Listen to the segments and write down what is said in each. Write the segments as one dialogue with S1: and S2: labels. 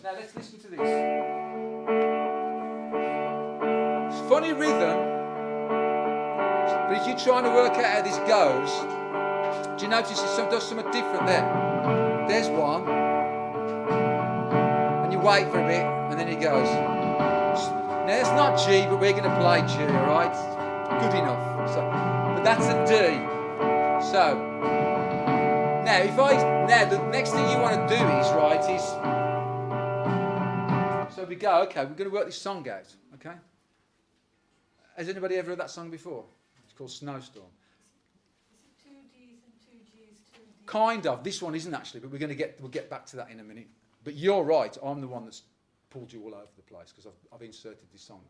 S1: Now let's listen to this. It's funny rhythm, but if you're trying to work out how this goes, do you notice it does something different there? There's one, and you wait for a bit, and then it goes. Now it's not G, but we're going to play G, alright? Good enough. So, but that's a D. So, now the next thing you want to do is, so we go, okay, we're going to work this song out, okay? Has anybody ever heard that song before? It's called Snowstorm.
S2: Is it 2 Ds and 2 Gs, 2 Ds?
S1: Kind of. This one isn't actually, but we'll get back to that in a minute. But you're right, I'm the one that's pulled you all over the place because I've inserted this song.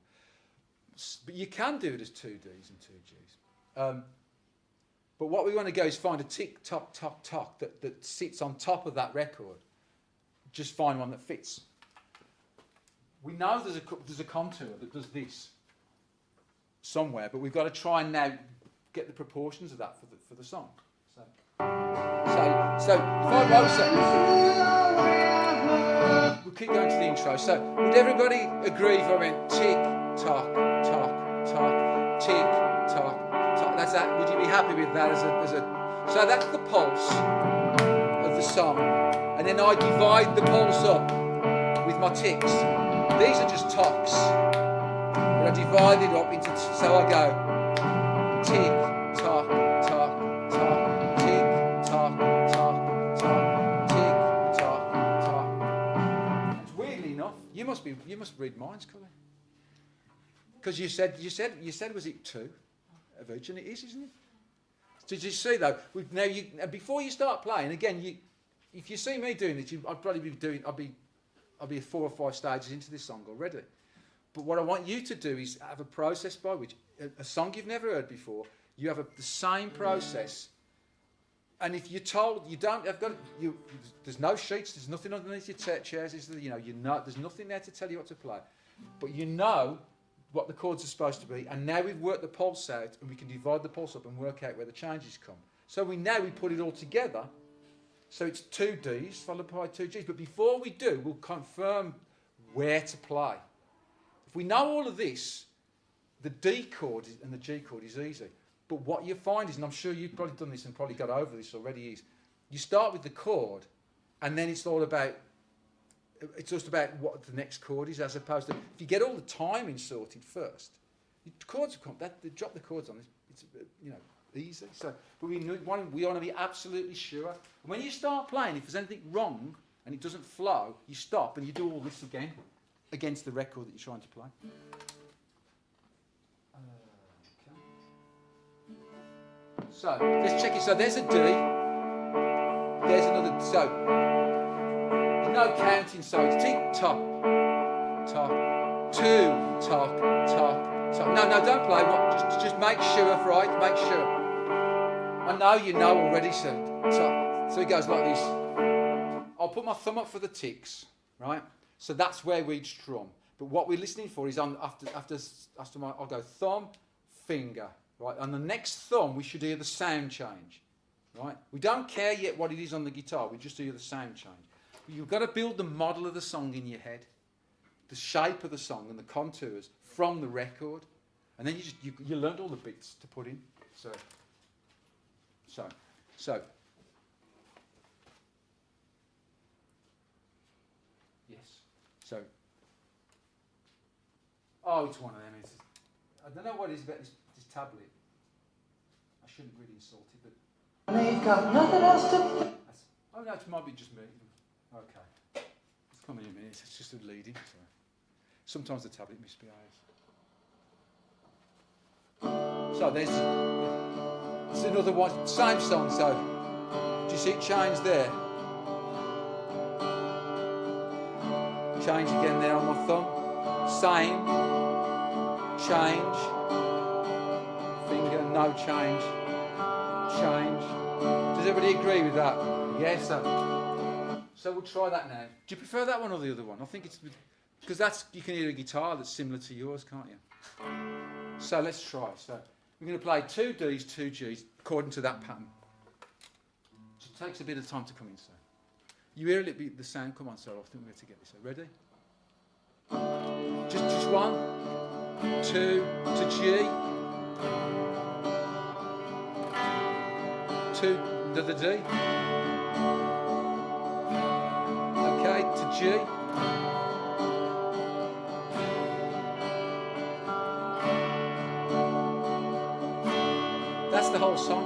S1: But you can do it as 2 Ds and 2 Gs. But what we want to go is find a tick, tock, tock, tock that sits on top of that record. Just find one that fits. We know there's a contour that does this somewhere, but we've got to try and now get the proportions of that for the song. So if I wrote something, we'll keep going to the intro. So would everybody agree if I went tick, tock, tock, tock, tick, tock, tock? That's that. Would you be happy with that as a? So that's the pulse of the song, and then I divide the pulse up with my ticks. These are just tocks, but I divide it up into, so I go tick, tock, tock, tock, tick, tock, tock, tock, tick, tock, tock. And weirdly enough, you must read minds, Colin, because you said was it 2 of each, and it is, isn't it? Did you see though? Now before you start playing again, if you see me doing this, I'd be 4 or 5 stages into this song already. But what I want you to do is have a process by which a song you've never heard before, you have the same process. And if you're told you don't have got, there's no sheets, there's nothing underneath your chairs. There's nothing there to tell you what to play. But you know what the chords are supposed to be, and now we've worked the pulse out, and we can divide the pulse up and work out where the changes come. So we put it all together. So it's 2 Ds followed by 2 Gs. But before we do, we'll confirm where to play. If we know all of this, the D chord and the G chord is easy. But what you find is, and I'm sure you've probably done this and probably got over this already, is you start with the chord, and then it's just about what the next chord is, as opposed to, if you get all the timing sorted first, the chords will come, they drop the chords on, it's easy. So, but we want to be absolutely sure. And when you start playing, if there's anything wrong and it doesn't flow, you stop and you do all this again against the record that you're trying to play. Okay. So let's check it. So there's a D. There's another. So there's no counting. So it's tick tock, tock, 2 tock, tock, tock. No, don't play. Just make sure, right? Make sure. I know you know already, so it goes like this. I'll put my thumb up for the ticks, right? So that's where we strum. But what we're listening for is after I'll go thumb, finger, right? On the next thumb, we should hear the sound change, right? We don't care yet what it is on the guitar. We just hear the sound change. But you've got to build the model of the song in your head, the shape of the song and the contours from the record, and then you learned all the bits to put in. So. Yes. So. Oh, it's one of them. I don't know what it is about this tablet. I shouldn't really insult it, but.
S3: They've got nothing else to.
S1: Oh no, it might be just me. Okay. It's coming in a minute. It's just a leading. So. Sometimes the tablet misbehaves. So there's another one, same song. So do you see it change there? Change again there on my thumb. Same. Change. Finger, no change. Change. Does everybody agree with that? Yes. So we'll try that now. Do you prefer that one or the other one? I think it's because you can hear a guitar that's similar to yours, can't you? So let's try. So we're going to play 2 Ds, 2 Gs, according to that pattern. It takes a bit of time to come in. You hear a little bit the sound. Come on, so I think we're going to get this. Ready? Just 1, 2 to G. 2 to the D. Okay, to G. That's the whole song.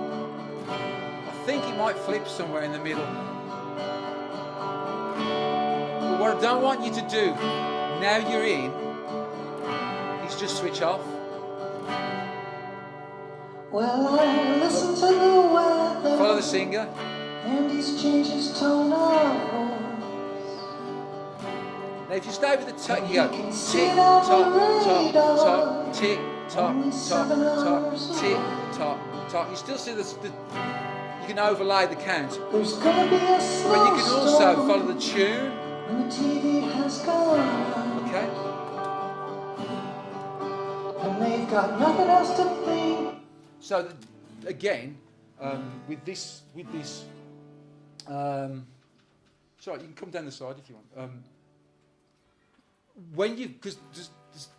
S1: I think it might flip somewhere in the middle. But what I don't want you to do, now you're in, is just switch off.
S3: Well, I listen to the weather.
S1: Follow the singer.
S3: And he's changed his tone of voice.
S1: Now if you stay with the tick, you go tick,
S3: See
S1: tock,
S3: it on the
S1: tock,
S3: radar.
S1: tock, tick, tock,
S3: Only
S1: tock,
S3: 7
S1: tock,
S3: hours
S1: tick,
S3: away.
S1: tock, tock. You still see the you can overlay the count,
S3: There's gonna be a
S1: but you can also
S3: snowstorm
S1: follow the tune.
S3: when the TV has gone.
S1: Okay.
S3: And they've got nothing else to think.
S1: So again, with this, sorry, you can come down the side if you want. When you, because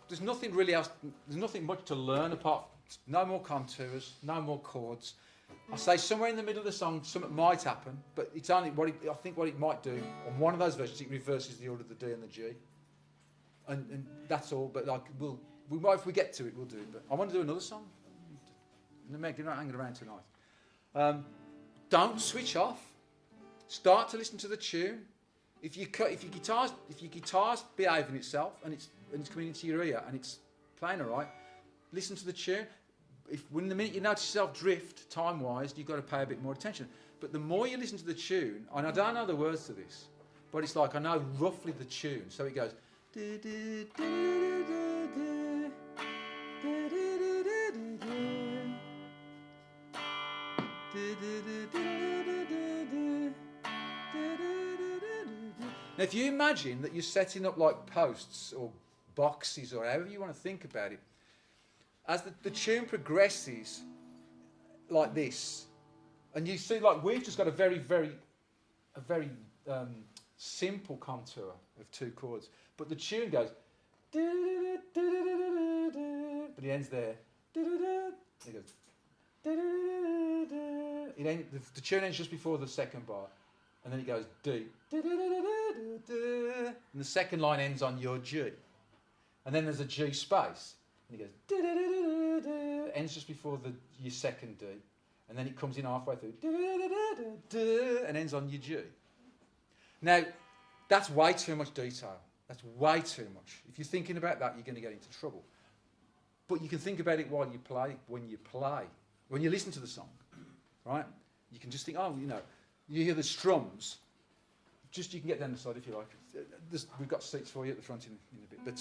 S1: there's nothing really else, there's nothing much to learn apart. No more contours, no more chords. I say somewhere in the middle of the song, something might happen, but it's only I think what it might do on one of those versions, it reverses the order of the D and the G, and that's all. But like we might, if we get to it, we'll do it. But I want to do another song. Meg, you're not hanging around tonight. Don't switch off. Start to listen to the tune. If your guitar's behaving itself and it's coming into your ear and it's playing all right, listen to the tune. When the minute you notice yourself drift time-wise, you've got to pay a bit more attention. But the more you listen to the tune, and I don't know the words to this, but it's like I know roughly the tune. So it goes. Now, if you imagine that you're setting up like posts or boxes or however you want to think about it, as the tune progresses like this, and you see like we've just got a very simple contour of 2 chords, but the tune goes, but it ends there. It goes. The tune ends just before the second bar, and then it goes D, and the second line ends on your G, and then there's a G space, and it goes ends just before your second D, and then it comes in halfway through and ends on your G. Now, that's way too much detail. That's way too much. If you're thinking about that, you're going to get into trouble. But you can think about it while you play, when you listen to the song, right? You can just think, oh, you hear the strums. Just you can get down the side if you like. We've got seats for you at the front in a bit. But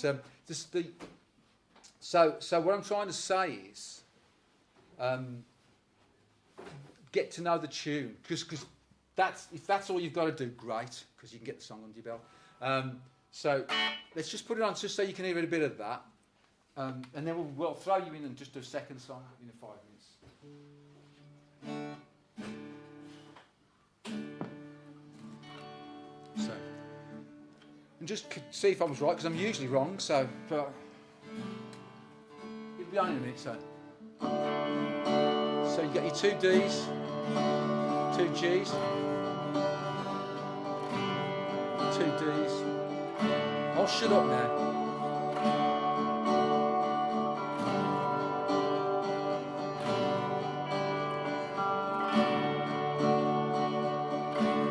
S1: so what I'm trying to say is, get to know the tune, because if that's all you've got to do, great, because you can get the song under your belt. So let's just put it on just so you can hear a bit of that. And then we'll throw you in and just do a second song in 5 minutes. So, and just see if I was right, because I'm usually wrong. So, but it'll be on in a minute. So you got your 2 Ds, 2 Gs, 2 Ds. I'll shut up now.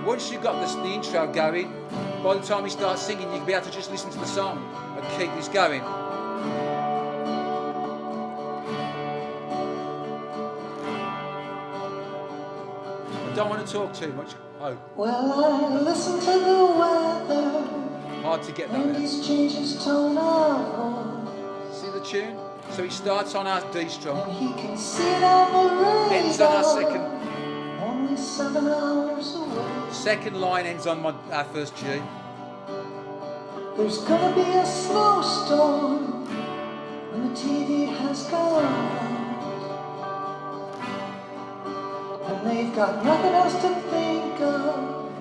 S1: Once you've got the intro going, by the time we start singing, you'll be able to just listen to the song and keep this going. I don't want to talk too much. Oh.
S3: Well, I listen to the weather.
S1: Hard to get that
S3: And
S1: there.
S3: he's changed his tone of voice.
S1: See the tune? So he starts on our D strum,
S3: And he can see it on the radar.
S1: ends on our second.
S3: Only 7 hours away.
S1: Second line ends on our first G.
S3: There's gonna be a snowstorm when the TV has gone out. And they've got nothing else to think of.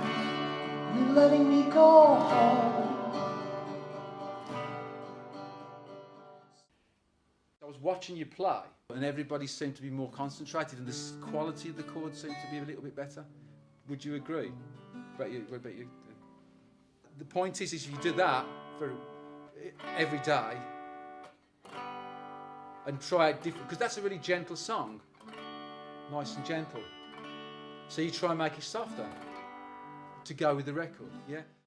S3: And letting me go home.
S1: I was watching you play, and everybody seemed to be more concentrated, and the quality of the chords seemed to be a little bit better. Would you agree? What about you? The point is if you do that for every day, and try it different, because that's a really gentle song, nice and gentle. So you try and make it softer to go with the record, yeah?